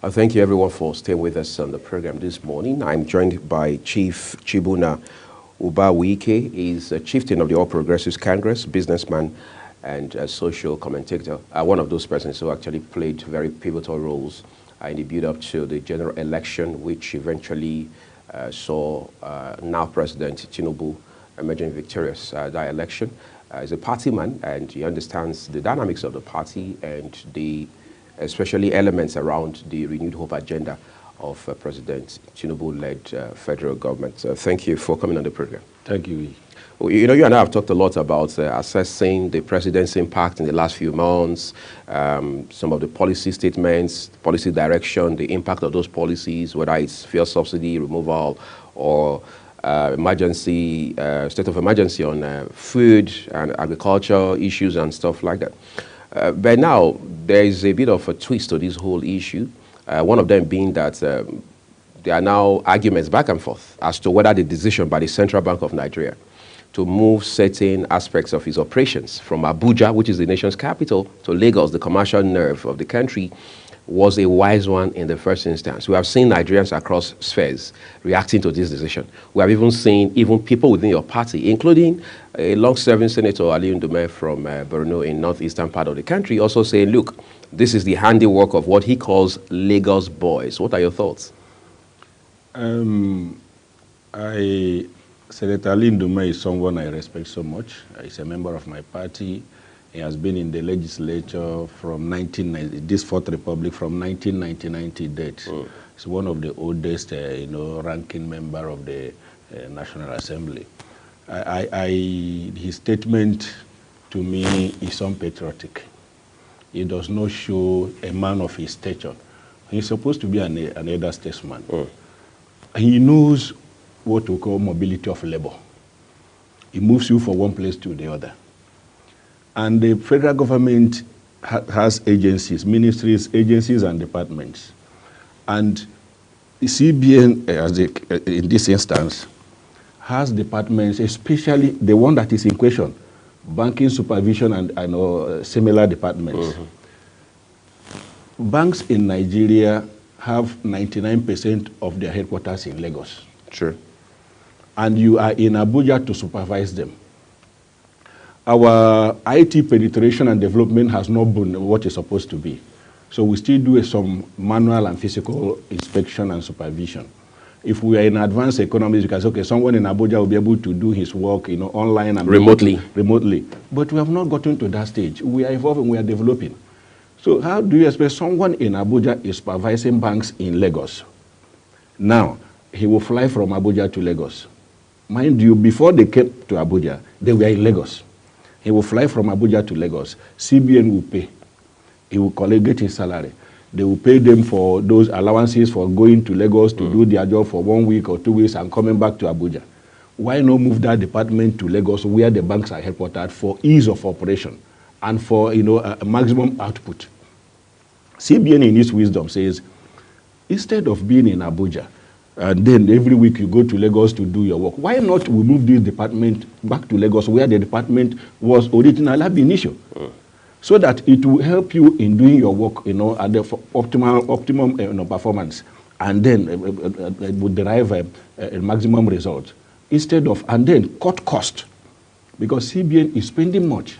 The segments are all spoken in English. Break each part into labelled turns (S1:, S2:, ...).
S1: Thank you everyone for staying with us on the program this morning. I'm joined by Chief Chibuna Ubawike. He's a chieftain of the All Progressives Congress, businessman and a social commentator. One of those persons who actually played very pivotal roles in the build-up to the general election, which eventually saw now President Tinubu emerging victorious that election. He's a party man, and he understands the dynamics of the party and especially elements around the renewed hope agenda of President Tinubu-led federal government. Thank you for coming on the program.
S2: Thank you.
S1: You know, you and I have talked a lot about assessing the president's impact in the last few months, some of the policy statements, policy direction, the impact of those policies, whether it's fuel subsidy removal or emergency, state of emergency on food and agriculture issues and stuff like that. But now there is a bit of a twist to this whole issue. One of them being that there are now arguments back and forth as to whether the decision by the Central Bank of Nigeria to move certain aspects of its operations from Abuja, which is the nation's capital, to Lagos, the commercial nerve of the country, was a wise one in the first instance. We have seen Nigerians across spheres reacting to this decision. We have even seen people within your party, including a long-serving Senator Ali Ndume from Borno in northeastern part of the country, also saying, look, this is the handiwork of what he calls Lagos boys. What are your thoughts?
S2: Senator Ali Ndume is someone I respect so much. He's a member of my party. He has been in the legislature from this Fourth Republic from 1999 to date. He's one of the oldest, ranking member of the National Assembly. His statement to me is unpatriotic. He does not show a man of his stature. He's supposed to be an elder statesman. He knows what we call mobility of labor. He moves you from one place to the other. And the federal government has agencies, ministries, agencies, and departments. And the CBN, in this instance, has departments, especially the one that is in question, banking supervision and similar departments. Banks in Nigeria have 99% of their headquarters in Lagos.
S1: Sure.
S2: And you are in Abuja to supervise them. Our IT penetration and development has not been what it's supposed to be. So we still do some manual and physical inspection and supervision. If we are in advanced economies, you can say, okay, someone in Abuja will be able to do his work, online and remotely. But we have not gotten to that stage. We are evolving, we are developing. So how do you expect someone in Abuja is supervising banks in Lagos? Now, he will fly from Abuja to Lagos. Mind you, before they came to Abuja, they were in Lagos. He will fly from Abuja to Lagos. CBN will pay. He will collect his salary. They will pay them for those allowances for going to Lagos to do their job for 1 week or 2 weeks and coming back to Abuja. Why not move that department to Lagos where the banks are headquartered for ease of operation and for a maximum output? CBN in its wisdom says, instead of being in Abuja, and then every week you go to Lagos to do your work, why not we move this department back to Lagos where the department was originally ab initio? So that it will help you in doing your work, at the optimum performance, and then it would derive a maximum result. Instead of, and then cut cost, because CBN is spending much.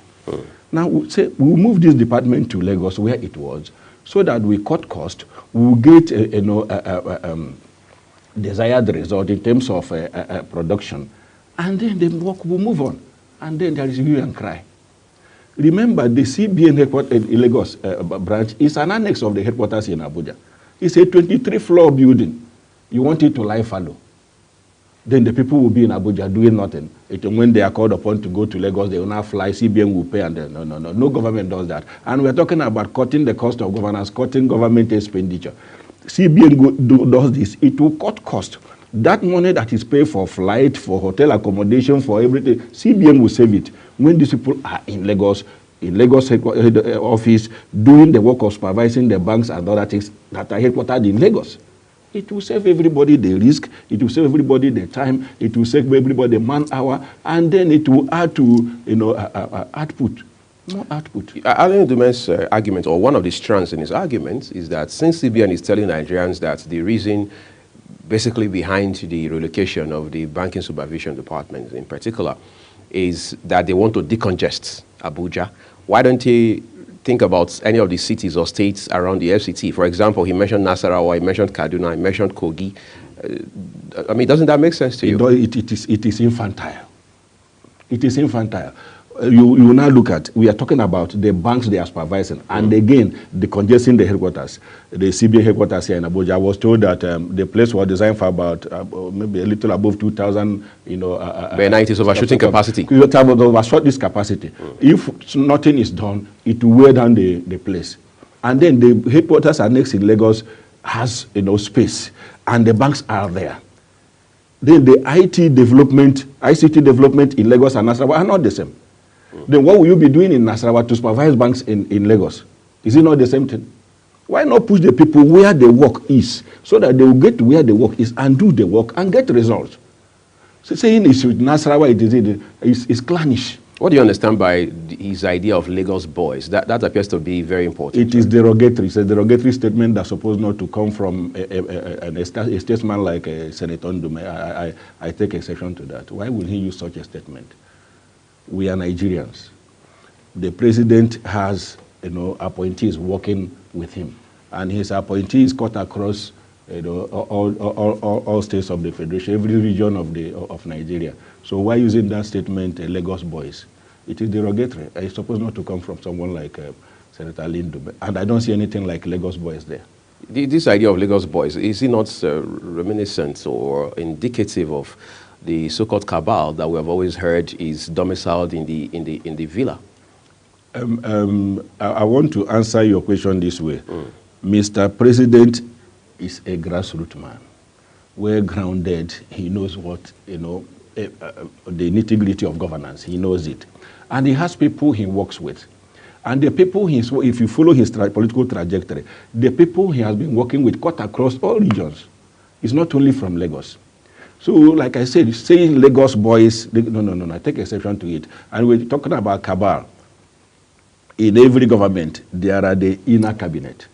S2: Now, we'll move this department to Lagos where it was, so that we cut cost, we'll get desired result in terms of production, and then the work will move on, and then there is hue and cry. Remember, the CBN headquarters in Lagos branch is an annex of the headquarters in Abuja. It's a 23-floor building. You want it to lie fallow. Then the people will be in Abuja doing nothing. When they are called upon to go to Lagos, they will now fly, CBN will pay, and then no government does that. And we're talking about cutting the cost of governance, cutting government expenditure. CBN does this, it will cut cost. That money that is paid for flight, for hotel accommodation, for everything, CBN will save it. When these people are in Lagos office, doing the work of supervising the banks and other things that are headquartered in Lagos, it will save everybody the risk, it will save everybody the time, it will save everybody the man hour, and then it will add to output. More output.
S1: Alain Dume's argument, or one of the strands in his argument, is that since CBN is telling Nigerians that the reason basically behind the relocation of the banking supervision department in particular is that they want to decongest Abuja, why don't he think about any of the cities or states around the FCT? For example, he mentioned Nasarawa, he mentioned Kaduna, he mentioned Kogi. I mean, doesn't that make sense to you?
S2: It is infantile. It is infantile. You now look at, we are talking about the banks they are supervising, and again, the congesting the headquarters, the CBN headquarters here in Abuja. I was told that the place was designed for about maybe a little above 2,000,
S1: but now it is overshooting capacity.
S2: It overshot this capacity. If nothing is done, it will wear down the place. And then the headquarters annexed in Lagos has space, and the banks are there. Then the ICT development in Lagos and Nasarawa are not the same. Then what will you be doing in Nasarawa to supervise banks in Lagos? Is it not the same thing? Why not push the people where the work is, so that they will get to where the work is and do the work and get results? So saying it's with Nasarawa, it is clannish.
S1: What do you understand by his idea of Lagos boys? That appears to be very important.
S2: It is derogatory. It's a derogatory statement that's supposed not to come from a statesman like Senator Ndume. I take exception to that. Why would he use such a statement? We are Nigerians. The president has appointees working with him, and his appointees cut across all states of the federation, every region of Nigeria. So why using that statement, Lagos boys? It is derogatory. It's supposed not to come from someone like Senator Lindu, and I don't see anything like Lagos boys there.
S1: This idea of Lagos boys, is it not reminiscent or indicative of the so-called cabal that we have always heard is domiciled in the villa?
S2: I want to answer your question this way. Mr. President is a grassroots man, well grounded. He knows what the nitty-gritty of governance. He knows it, and he has people he works with, and the people if you follow his political trajectory, the people he has been working with cut across all regions. It's not only from Lagos. So, like I said, saying Lagos boys, no, I take exception to it. And we're talking about cabal. In every government, there are the inner cabinet,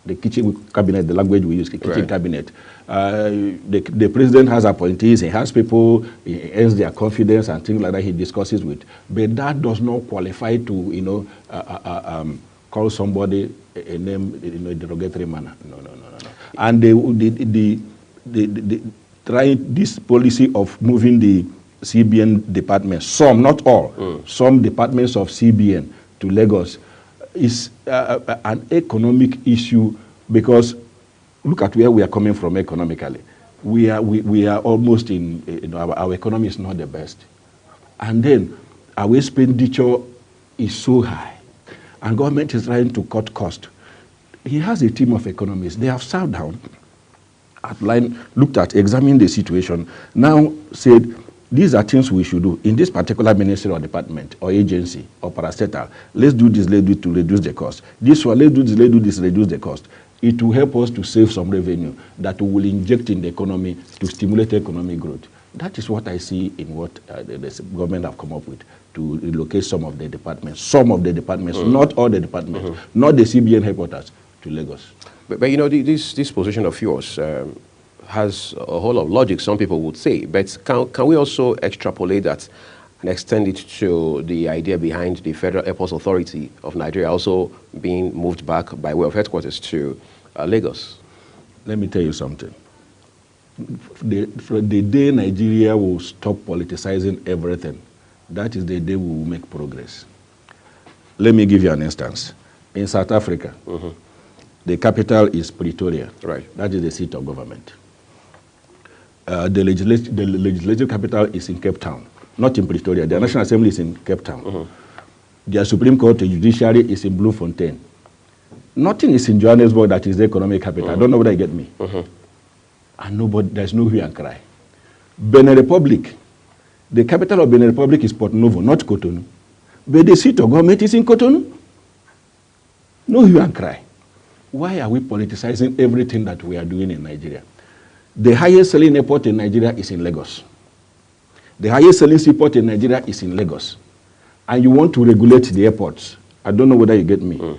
S2: the kitchen cabinet, the language we use, the kitchen cabinet. The president has appointees, he has people, he earns their confidence and things like that he discusses with. But that does not qualify to, call somebody a name in a derogatory manner. No. And trying this policy of moving the CBN department, some, not all, some departments of CBN to Lagos is an economic issue, because look at where we are coming from economically. We are almost in, our economy is not the best. And then our expenditure is so high, and government is trying to cut cost. He has a team of economists. They have sat down, outlined, looked at, examined the situation, now said, these are things we should do in this particular ministry or department or agency or parastatal. Let's do this, let's do it to reduce the cost. This one, let's do this, reduce the cost. It will help us to save some revenue that we will inject in the economy to stimulate economic growth. That is what I see in what the government have come up with, to relocate some of the departments, not all the departments, not the CBN headquarters, to Lagos.
S1: But this position of yours has a whole lot of logic, some people would say. But can we also extrapolate that and extend it to the idea behind the Federal Airports Authority of Nigeria also being moved back by way of headquarters to Lagos?
S2: Let me tell you something. The day Nigeria will stop politicizing everything, that is the day we will make progress. Let me give you an instance. In South Africa, the capital is Pretoria.
S1: Right.
S2: That is the seat of government. The legislative capital is in Cape Town, not in Pretoria. The National Assembly is in Cape Town. Their Supreme Court, the judiciary is in Bloemfontein. Nothing is in Johannesburg, that is the economic capital. I don't know whether you get me. And there's no hue and cry. Benin Republic, the capital of Benin Republic is Port Novo, not Cotonou. But the seat of government is in Cotonou. No hue and cry. Why are we politicizing everything that we are doing in Nigeria? The highest selling airport in Nigeria is in Lagos. The highest selling seaport in Nigeria is in Lagos. and you want to regulate the airports. I don't know whether you get me.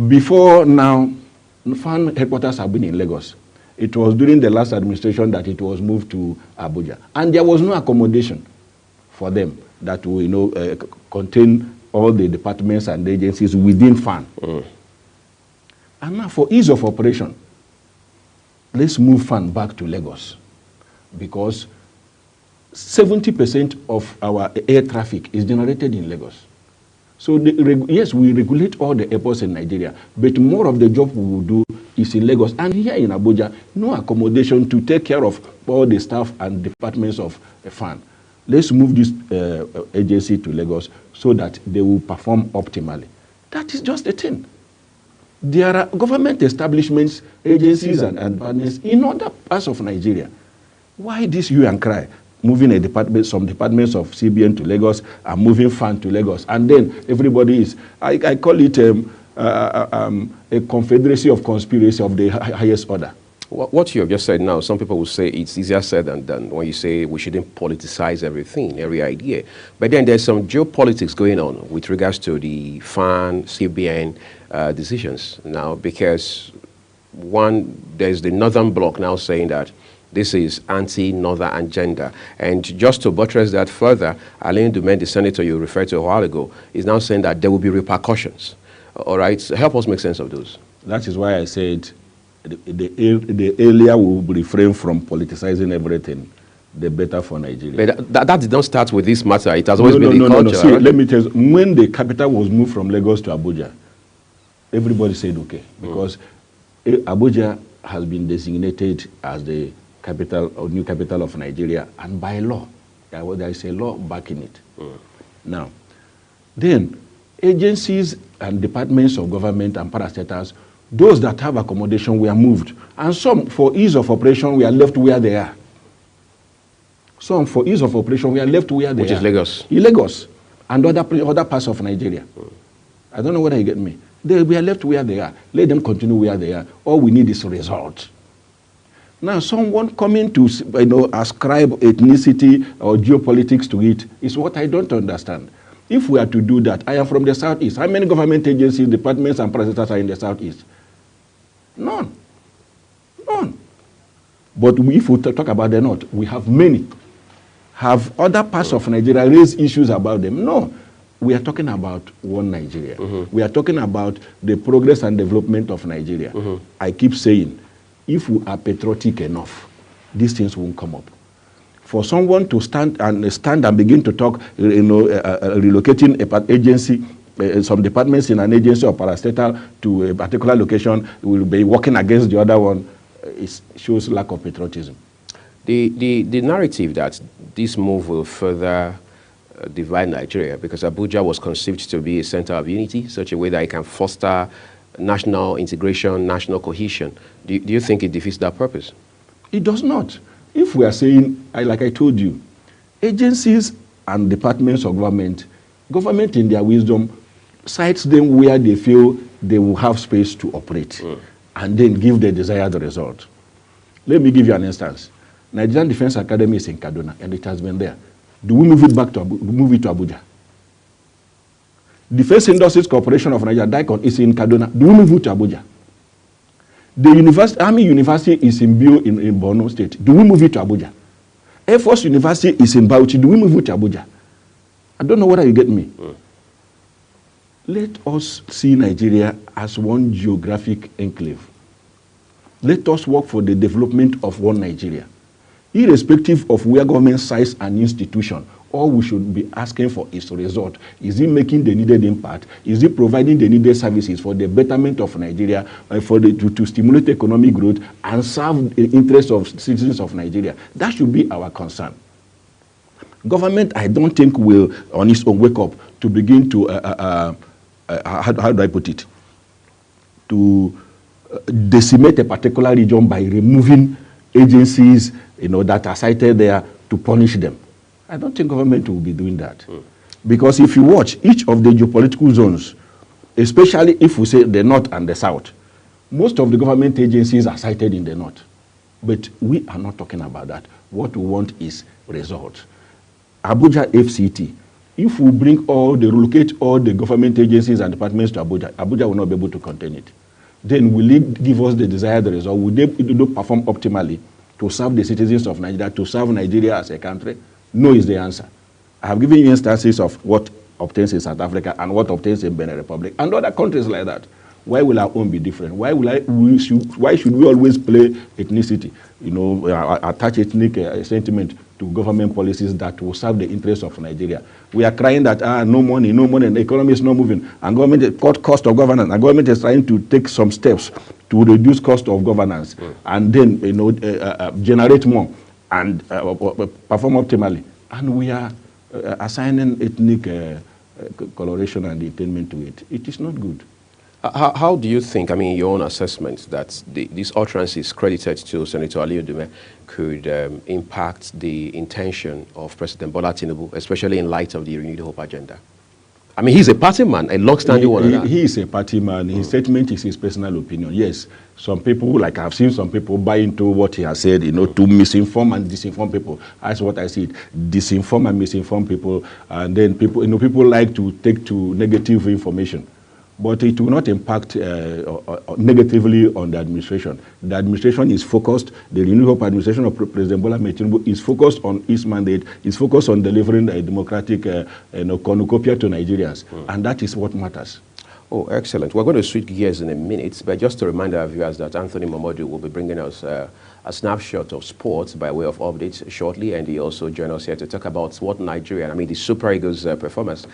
S2: Before now, FAN headquarters have been in Lagos. It was during the last administration that it was moved to Abuja. And there was no accommodation for them that will contain all the departments and agencies within FAN. And now for ease of operation, let's move FAN back to Lagos, because 70% of our air traffic is generated in Lagos. So yes, we regulate all the airports in Nigeria, but more of the job we will do is in Lagos. And here in Abuja, no accommodation to take care of all the staff and departments of FAN. Let's move this agency to Lagos so that they will perform optimally. That is just the thing. There are government establishments, agencies, and partners in other parts of Nigeria. Why this hue and cry? Moving a department, some departments of CBN to Lagos, and moving FAN to Lagos, and then everybody is, I call it a confederacy of conspiracy of the highest order.
S1: What you have just said now, some people will say it's easier said than done when you say we shouldn't politicize everything, every idea. But then there's some geopolitics going on with regards to the FAN, CBN decisions now, because one, there's the Northern Bloc now saying that this is anti-Northern agenda. And just to buttress that further, Alain Dumaine, the senator you referred to a while ago, is now saying that there will be repercussions. All right, so help us make sense of those.
S2: That is why I said the earlier we will refrain from politicizing everything, the better for Nigeria.
S1: But that did not start with this matter. It has always been the culture.
S2: No. See, right? Let me tell you, when the capital was moved from Lagos to Abuja, everybody said okay, because Abuja has been designated as the capital or new capital of Nigeria, and by law, there is a law backing it. Now, then agencies and departments of government and parastatals, those that have accommodation were moved, and some for ease of operation were left where they are. Some for ease of operation were left where they are.
S1: Which is Lagos.
S2: In Lagos and other parts of Nigeria. I don't know whether you get me. They were left where they are. Let them continue where they are. All we need is result. Now, someone coming to ascribe ethnicity or geopolitics to it is what I don't understand. If we are to do that, I am from the Southeast. How many government agencies, departments, and parastatals are in the Southeast? None. None. But if we talk about the North, we have many. Have other parts of Nigeria raised issues about them? No. We are talking about one Nigeria. We are talking about the progress and development of Nigeria. I keep saying, if we are patriotic enough, these things won't come up. For someone to stand and begin to talk, relocating an agency, some departments in an agency or parastatal to a particular location, will be working against the other one, it shows lack of patriotism.
S1: The narrative that this move will further divide Nigeria, because Abuja was conceived to be a center of unity, such a way that it can foster national integration, national cohesion. Do you think it defeats that purpose?
S2: It does not. If we are saying, like I told you, agencies and departments of government in their wisdom cites them where they feel they will have space to operate and then give the desired result. Let me give you an instance. Nigerian Defense Academy is in Kaduna and it has been there. Do we move it back to Abuja? Defense Industries Corporation of Nigeria, DICON, is in Kaduna. Do we move it to Abuja? The Army University is in Bio in Borno State. Do we move it to Abuja? Air Force University is in Bauchi. Do we move it to Abuja? I don't know whether you get me. Let us see Nigeria as one geographic enclave. Let us work for the development of one Nigeria. Irrespective of where government size and institution, all we should be asking for is result. Is it making the needed impact? Is it providing the needed services for the betterment of Nigeria, to stimulate economic growth and serve the interests of citizens of Nigeria? That should be our concern. Government, I don't think, will on its own wake up to begin to, how do I put it, to decimate a particular region by removing agencies that are cited there to punish them. I don't think government will be doing that. Because if you watch each of the geopolitical zones, especially if we say the North and the South, most of the government agencies are cited in the North. But we are not talking about that. What we want is results. Abuja FCT if we relocate all the government agencies and departments to Abuja, Abuja will not be able to contain it. Then will it give us the desired result? Will they perform optimally to serve the citizens of Nigeria, to serve Nigeria as a country? No is the answer. I have given you instances of what obtains in South Africa and what obtains in Benin Republic and other countries like that. Why will our own be different? Why should we always play ethnicity, attach ethnic sentiment to government policies that will serve the interests of Nigeria? We are crying that no money, and the economy is not moving, and government has cut cost of governance, and government is trying to take some steps to reduce cost of governance, and then generate more and perform optimally. And we are assigning ethnic coloration and intent to it. It is not good.
S1: How do you think, in your own assessment, that these utterances credited to Senator Aliyu Ndume could impact the intention of President Bola Tinubu, especially in light of the Renewed Hope agenda? He's a party man, a long-standing one.
S2: He is a party man. His statement is his personal opinion. Yes, some people, like I've seen some people buy into what he has said, to misinform and disinform people. That's what I see it. Disinform and misinform people, and then people like to take to negative information. But it will not impact negatively on the administration. The administration is focused, the Renewed Hope administration of President Bola Tinubu is focused on its mandate, is focused on delivering a democratic cornucopia to Nigerians. And that is what matters.
S1: Oh, excellent. We're going to switch gears in a minute, but just to remind our viewers that Anthony Momodu will be bringing us a snapshot of sports by way of updates shortly, and he also joined us here to talk about what Nigeria, the Super Eagles performance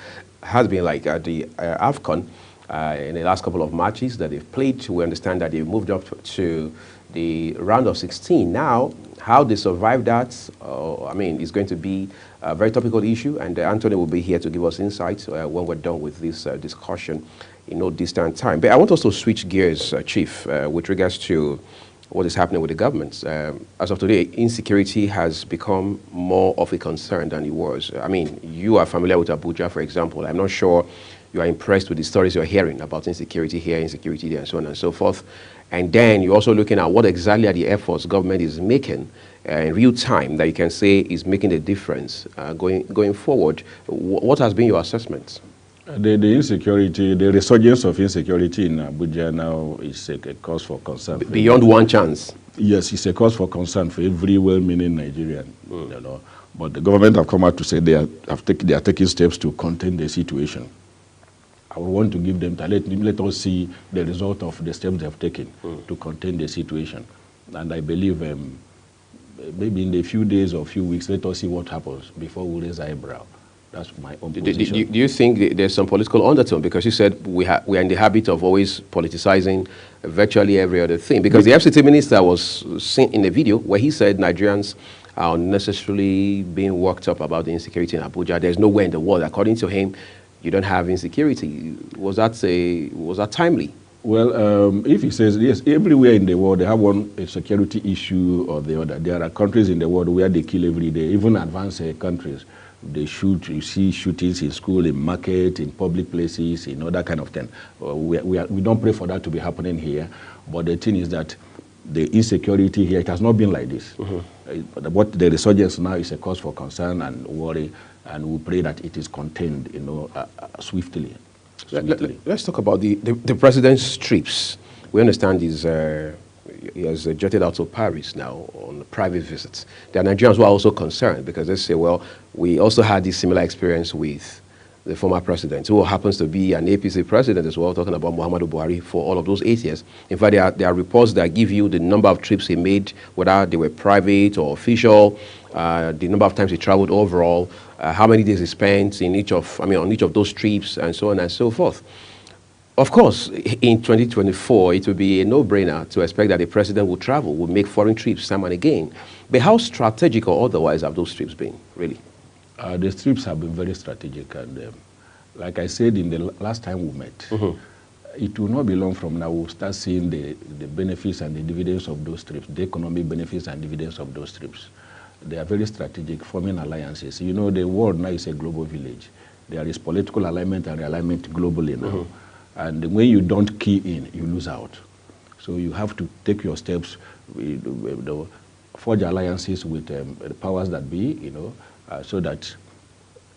S1: has been like at the AFCON. In the last couple of matches that they've played, we understand that they've moved up to the round of 16. Now, how they survived that, is going to be a very topical issue, and Anthony will be here to give us insights when we're done with this discussion in no distant time. But I want us to switch gears, Chief, with regards to what is happening with the government. As of today, insecurity has become more of a concern than it was. You are familiar with Abuja, for example. I'm not sure you are impressed with the stories you're hearing about insecurity here, insecurity there, and so on and so forth. And then you're also looking at what exactly are the efforts government is making in real time that you can say is making a difference going forward. What has been your assessment?
S2: The insecurity, the resurgence of insecurity in Abuja now is a cause for concern.
S1: Beyond one chance?
S2: Yes, it's a cause for concern for every well-meaning Nigerian. But the government have come out to say they are taking steps to contain the situation. I would want to give them time. Let us see the result of the steps they have taken to contain the situation. And I believe maybe in a few days or few weeks, let us see what happens before we raise eyebrow. That's my own position. Do
S1: you think there's some political undertone? Because you said we are in the habit of always politicizing virtually every other thing. Because the FCT minister was seen in a video where he said Nigerians are unnecessarily being worked up about the insecurity in Abuja. There's nowhere in the world, according to him, you don't have insecurity. Was that timely?
S2: Well, if he says, yes, everywhere in the world they have a security issue or the other. There are countries in the world where they kill every day, even advanced countries. They shoot, you see shootings in school, in market, in public places, in other kind of thing. We don't pray for that to be happening here. But the thing is that the insecurity here, it has not been like this. What the resurgence now is a cause for concern and worry, and we pray that it is contained, swiftly.
S1: Let's talk about the president's trips. We understand he has jetted out to Paris now on private visits. There are Nigerians who are also concerned because they say, well, we also had this similar experience with the former president, who happens to be an APC president as well, talking about Muhammadu Buhari for all of those 8 years. In fact, there are reports that give you the number of trips he made, whether they were private or official, the number of times he traveled overall, how many days he spent on each of those trips, and so on and so forth. Of course, in 2024, it would be a no-brainer to expect that the president will travel, will make foreign trips time and again. But how strategic or otherwise have those trips been, really?
S2: The trips have been very strategic, and like I said in the last time we met, it will not be long from now we'll start seeing the benefits and the dividends of those trips, the economic benefits and dividends of those trips. They are very strategic, forming alliances. The world now is a global village. There is political alignment and realignment globally now. And when you don't key in, you lose out. So you have to take your steps, forge alliances with the powers that be, so that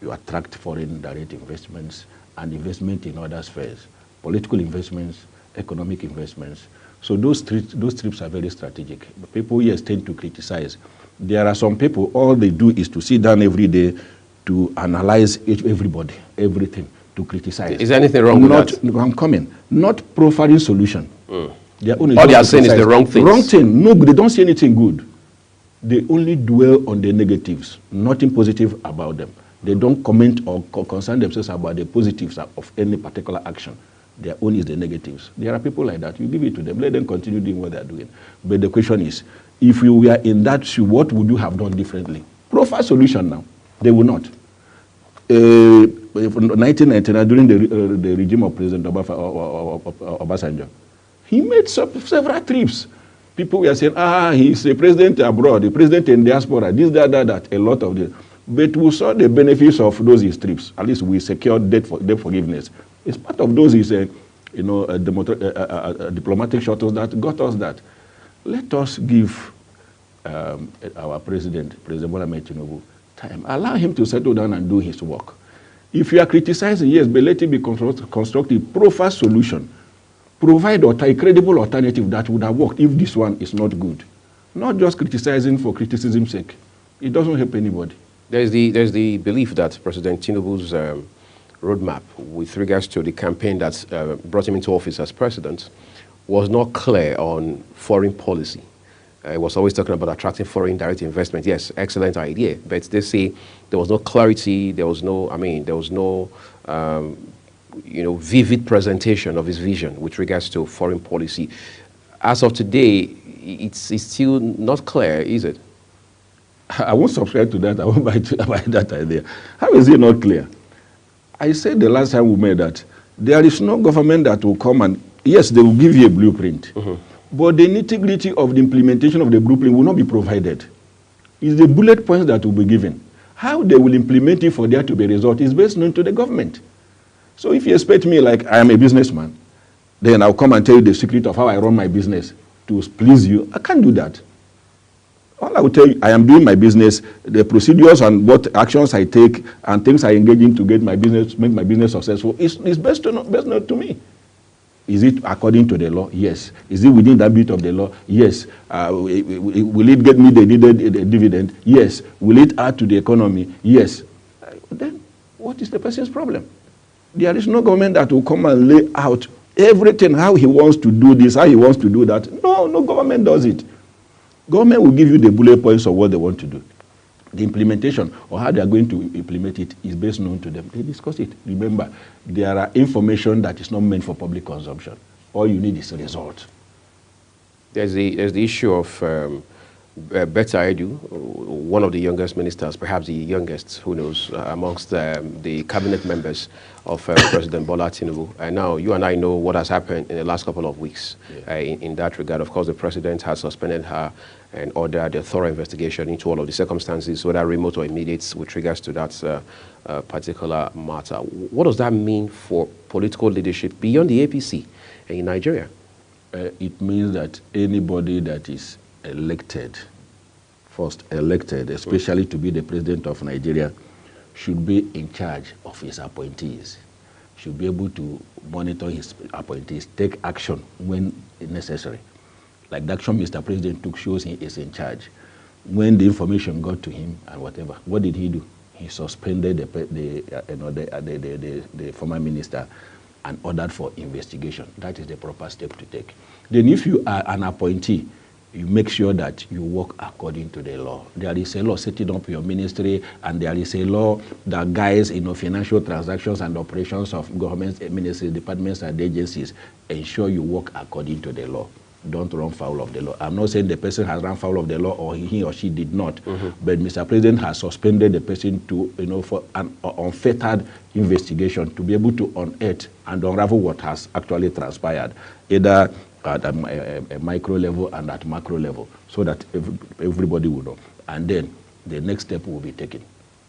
S2: you attract foreign direct investments and investment in other spheres, political investments, economic investments. So those trips are very strategic. People, yes, tend to criticize. There are some people, all they do is to sit down every day to analyze everybody, everything, to criticize.
S1: Is there anything wrong with that?
S2: I'm coming. Not profiling solution.
S1: All they are saying is the wrong thing.
S2: Wrong thing. No, they don't see anything good. They only dwell on the negatives, nothing positive about them. They don't comment or concern themselves about the positives of any particular action. Their own is the negatives. There are people like that. You give it to them. Let them continue doing what they're doing. But the question is, if you were in that shoe, what would you have done differently? Profile solution now. They will not. 1999, during the regime of President Obasanjo, he made several trips. People were saying, he's a president abroad, a president in diaspora, this, that, a lot of this. But we saw the benefits of those his trips. At least we secured debt forgiveness. It's part of those diplomatic shuttles that got us that. Let us give our President Bola Ahmed Tinubu, time. Allow him to settle down and do his work. If you are criticizing, yes, but let it be constructive. Profile solution. Provide a credible alternative that would have worked if this one is not good. Not just criticizing for criticism's sake. It doesn't help anybody.
S1: There's the belief that President Tinubu's roadmap with regards to the campaign that brought him into office as president was not clear on foreign policy. It was always talking about attracting foreign direct investment. Yes, excellent idea. But they say there was no clarity, there was no vivid presentation of his vision with regards to foreign policy. As of today, it's still not clear, is it?
S2: I won't subscribe to that. I won't buy that idea. How is it not clear? I said the last time we met that there is no government that will come and, yes, they will give you a blueprint. But the nitty-gritty of the implementation of the blueprint will not be provided. It's the bullet points that will be given. How they will implement it for there to be a result is based on to the government. So if you expect me like I am a businessman, then I'll come and tell you the secret of how I run my business to please you. I can't do that. All I will tell you, I am doing my business, the procedures and what actions I take and things I engage in to make my business successful is best known to me. Is it according to the law? Yes. Is it within that bit of the law? Yes. Will it get me the needed dividend? Yes. Will it add to the economy? Yes. Then what is the person's problem? There is no government that will come and lay out everything, how he wants to do this, how he wants to do that. No government does it. Government will give you the bullet points of what they want to do. The implementation or how they are going to implement it is best known to them. They discuss it. Remember, there are information that is not meant for public consumption. All you need is a result.
S1: There's the issue of Betta Edu, one of the youngest ministers, perhaps the youngest, who knows, amongst the cabinet members of President Bola Tinubu. And now you and I know what has happened in the last couple of weeks. In that regard, of course, the president has suspended her and ordered a thorough investigation into all of the circumstances, whether remote or immediate, with regards to that particular matter. What does that mean for political leadership beyond the APC in Nigeria?
S2: It means that anybody that is elected, especially to be the president of Nigeria, should be in charge of his appointees, should be able to monitor his appointees, take action when necessary. Like the action Mr. President took shows he is in charge. When the information got to him and whatever, what did he do? He suspended the former minister and ordered for investigation. That is the proper step to take. Then if you are an appointee, you make sure that you work according to the law. There is a law setting up your ministry, and there is a law that guides financial transactions and operations of governments, ministries, departments, and agencies. Ensure you work according to the law. Don't run foul of the law. I'm not saying the person has run foul of the law or he or she did not, but Mr. President has suspended the person to, for an unfettered investigation to be able to unearth and unravel what has actually transpired, either at a micro level and at macro level, so that everybody will know. And then the next step will be taken.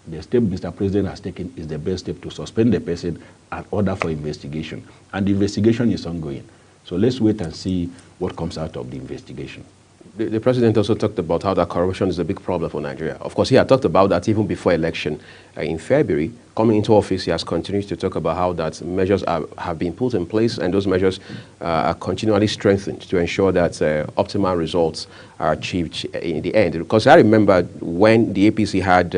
S2: The step Mr. President has taken is the best step to suspend the person and order for investigation. And the investigation is ongoing. So let's wait and see what comes out of the investigation.
S1: The president also talked about how that corruption is a big problem for Nigeria. Of course, he had talked about that even before election in February. Coming into office, he has continued to talk about how that measures have been put in place, and those measures are continually strengthened to ensure that optimal results are achieved in the end. Because I remember when the APC had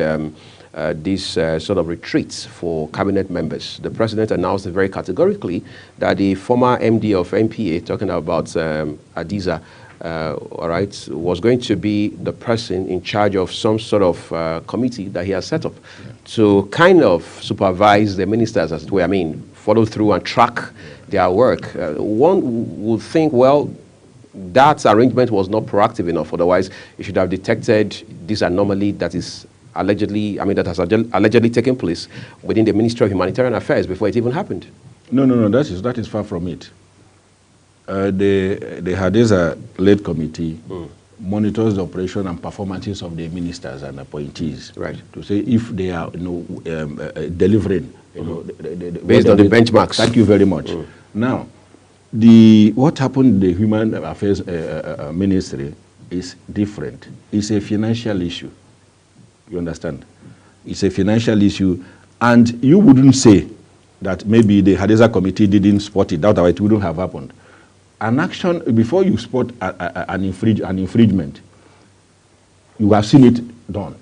S1: these sort of retreats for cabinet members, the president announced very categorically that the former MD of NPA, talking about Adiza, all right, was going to be the person in charge of some sort of committee that he has set up to kind of supervise the ministers, as it were. I mean, follow through and track their work. One would think, well, that arrangement was not proactive enough. Otherwise, it should have detected this anomaly that is allegedly, that has allegedly taken place within the Ministry of Humanitarian Affairs before it even happened.
S2: No, that is far from it. The Hadeza-led committee monitors the operation and performances of the ministers and appointees,
S1: right? To
S2: say if they are, delivering,
S1: based on the benchmarks.
S2: Thank you very much. Now, what happened in the Human Affairs Ministry is different. It's a financial issue. You understand? It's a financial issue, and you wouldn't say that maybe the Hadeza committee didn't spot it. Otherwise, it wouldn't have happened. An action, before you spot an infringement, you have seen it done.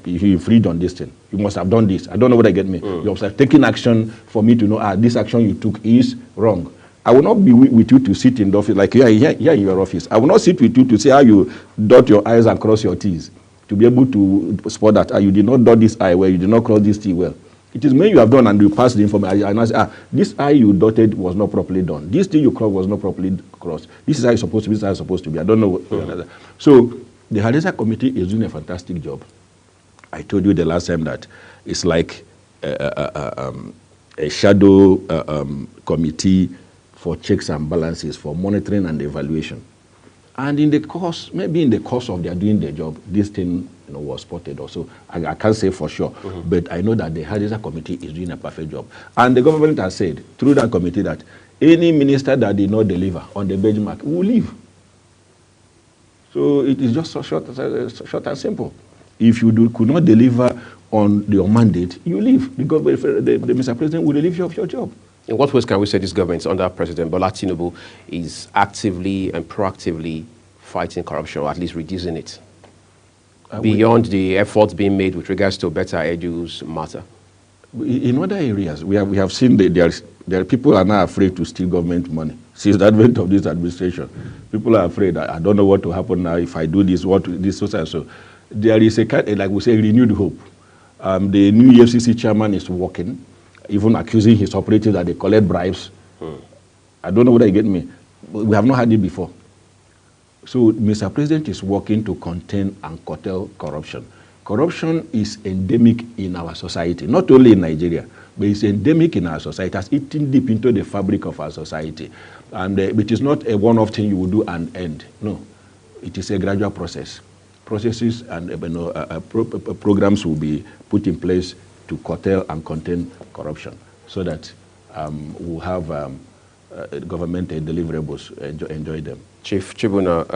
S2: You infringed on this thing. You must have done this. I don't know what I get me. You must have taken action for me to know, this action you took is wrong. I will not be with you to sit in the office, like here in your office. I will not sit with you to see how you dot your I's and cross your T's, to be able to spot that you did not dot this I well, you did not cross this T well. It is when you have done and you pass the information, and I say, this I you dotted was not properly done. This thing you crossed was not properly crossed. This is how it's supposed to be, this is how it's supposed to be. I don't know what. So the Hadeza committee is doing a fantastic job. I told you the last time that it's like a shadow committee for checks and balances, for monitoring and evaluation. And in the course, maybe in the course of their doing their job, this thing was spotted also. I can't say for sure, but I know that the Hadeza committee is doing a perfect job. And the government has said through that committee that any minister that did not deliver on the benchmark will leave. So it is just so short and simple. If you could not deliver on your mandate, you leave. The Mr. President will relieve you of your job.
S1: In what ways can we say this government under President Bola Tinubu is actively and proactively fighting corruption, or at least reducing it, beyond the efforts being made with regards to better edu's matter?
S2: In other areas, we have seen that people are now afraid to steal government money. Since the advent of this administration, people are afraid. I don't know what will happen now if I do this, so. There is a kind, like we say, renewed hope. The new EFCC chairman is working, even accusing his operatives that they collect bribes. I don't know whether you get me. We have not had it before. So Mr. President is working to contain and curtail corruption. Corruption is endemic in our society, not only in Nigeria, but it's endemic in our society. It has eaten deep into the fabric of our society. And it is not a one-off thing you will do and end. No, it is a gradual process. Processes and programs will be put in place to curtail and contain corruption, so that we'll have government deliverables, enjoy them.
S1: Chief Chibuna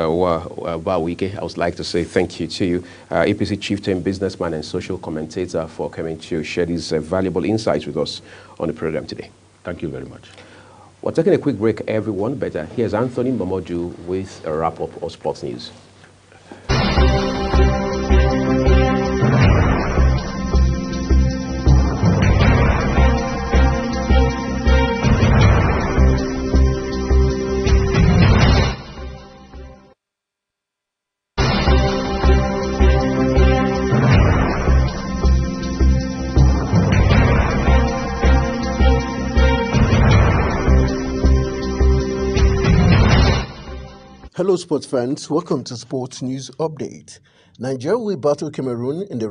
S1: Bawike, I would like to say thank you to you, APC chieftain, businessman, and social commentator, for coming to share these valuable insights with us on the program today.
S2: Thank you very much.
S1: We're taking a quick break, everyone, but here's Anthony Momodu with a wrap-up of sports news.
S3: Hello sports fans, welcome to Sports News Update. Nigeria will battle Cameroon in the